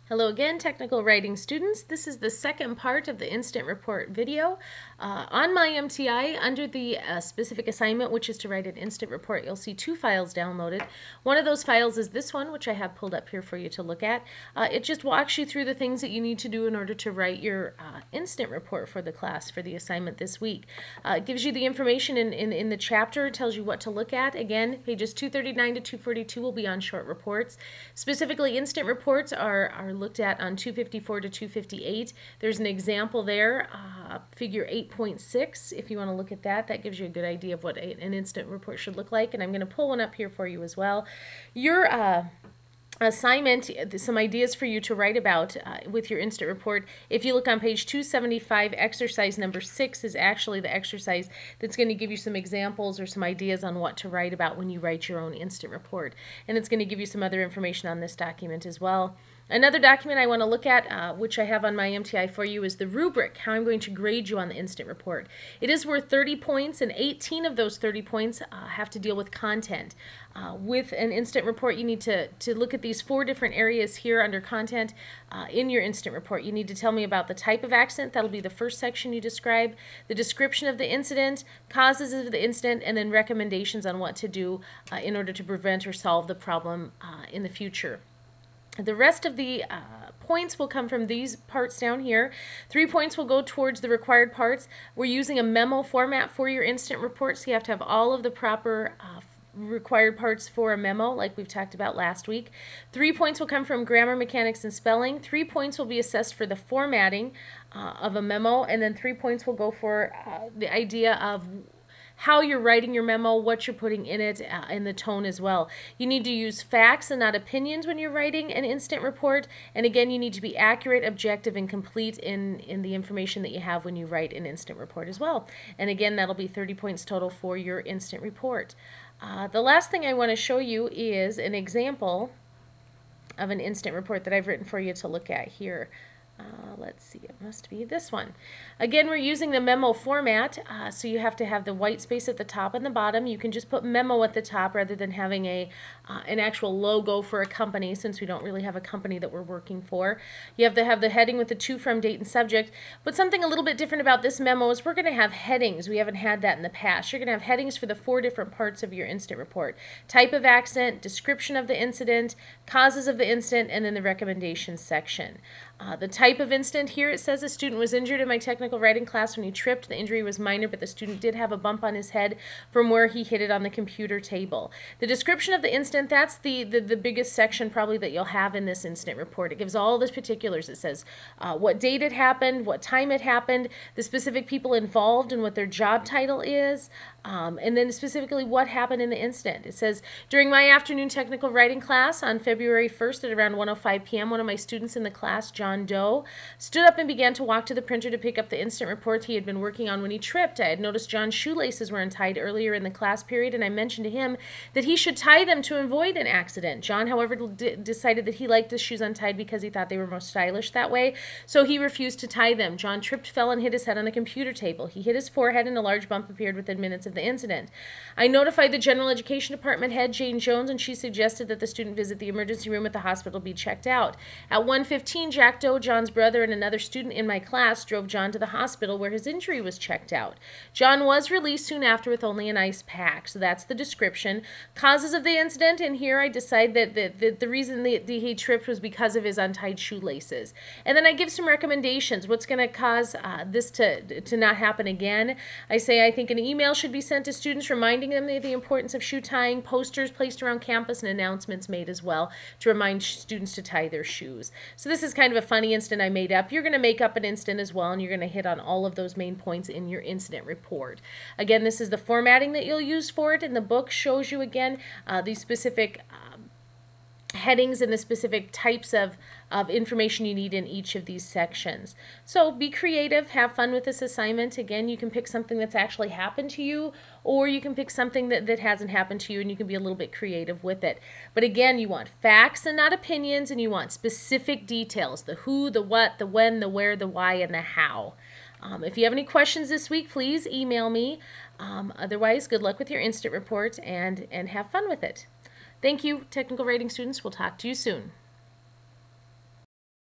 Hello again, technical writing students. This is the second part of the instant report video. On my MTI, under the specific assignment, which is to write an instant report, you'll see two files downloaded. One of those files is this one, which I have pulled up here for you to look at. It just walks you through the things that you need to do in order to write your instant report for the class, for the assignment this week. It gives you the information in the chapter, tells you what to look at. Again, pages 239 to 242 will be on short reports. Specifically, instant reports are looked at on 254 to 258. There's an example there, figure 8.6. If you want to look at that, that gives you a good idea of what an instant report should look like. And I'm going to pull one up here for you as well. Your assignment, some ideas for you to write about with your instant report. If you look on page 275, exercise number 6 is actually the exercise that's going to give you some examples or some ideas on what to write about when you write your own instant report. And it's going to give you some other information on this document as well. Another document I want to look at, which I have on my MTI for you, is the rubric, how I'm going to grade you on the instant report. It is worth 30 points, and 18 of those 30 points have to deal with content. With an instant report, you need to look at these 4 different areas here under content in your instant report. You need to tell me about the type of accident. That'll be the first section you describe, the description of the incident, causes of the incident, and then recommendations on what to do in order to prevent or solve the problem in the future. The rest of the points will come from these parts down here. 3 points will go towards the required parts. We're using a memo format for your instant report, so you have to have all of the proper required parts for a memo, like we've talked about last week. 3 points will come from grammar, mechanics, and spelling. 3 points will be assessed for the formatting of a memo, and then 3 points will go for the idea of how you're writing your memo, what you're putting in it, and the tone as well. You need to use facts and not opinions when you're writing an instant report. And again, you need to be accurate, objective, and complete in the information that you have when you write an instant report as well. And again, that'll be 30 points total for your instant report. The last thing I want to show you is an example of an instant report that I've written for you to look at here. Let's see, it must be this one. Again, we're using the memo format, so you have to have the white space at the top and the bottom. You can just put memo at the top rather than having an actual logo for a company, since we don't really have a company that we're working for. You have to have the heading with the to, from, date, and subject. But something a little bit different about this memo is we're going to have headings. We haven't had that in the past. You're going to have headings for the 4 different parts of your instant report. Type of accident, description of the incident, causes of the incident, and then the recommendations section. The type of incident here, it says a student was injured in my technical writing class when he tripped. The injury was minor, but the student did have a bump on his head from where he hit it on the computer table. The description of the incident, that's the biggest section probably that you'll have in this incident report. It gives all the particulars. It says what date it happened, what time it happened, the specific people involved and what their job title is, and then specifically what happened in the incident. It says, during my afternoon technical writing class on February 1st at around 1:05 p.m., one of my students in the class, John Doe, stood up and began to walk to the printer to pick up the instant report he had been working on when he tripped. I had noticed John's shoelaces were untied earlier in the class period, and I mentioned to him that he should tie them to avoid an accident. John, however, decided that he liked his shoes untied because he thought they were more stylish that way, so he refused to tie them. John tripped, fell, and hit his head on the computer table. He hit his forehead, and a large bump appeared within minutes of the incident. I notified the General Education Department head, Jane Jones, and she suggested that the student visit the emergency room at the hospital be checked out. At 1:15, Jack Doe, John's brother, and another student in my class drove John to the hospital where his injury was checked out. John was released soon after with only an ice pack. So that's the description. Causes of the incident, and here I decide that the reason that he tripped was because of his untied shoelaces. And then I give some recommendations. What's going to cause this to not happen again? I say I think an email should be sent to students reminding them of the importance of shoe tying, posters placed around campus, and announcements made as well to remind students to tie their shoes. So this is kind of a funny incident I made up. You're going to make up an incident as well, and you're going to hit on all of those main points in your incident report. Again, this is the formatting that you'll use for it, and the book shows you again these specific headings and the specific types of information you need in each of these sections. So be creative, have fun with this assignment. Again, you can pick something that's actually happened to you, or you can pick something that hasn't happened to you, and you can be a little bit creative with it. But again, you want facts and not opinions, and you want specific details: the who, the what, the when, the where, the why, and the how. If you have any questions this week, please email me. Otherwise, good luck with your instant report, and have fun with it. Thank you, technical writing students. We'll talk to you soon.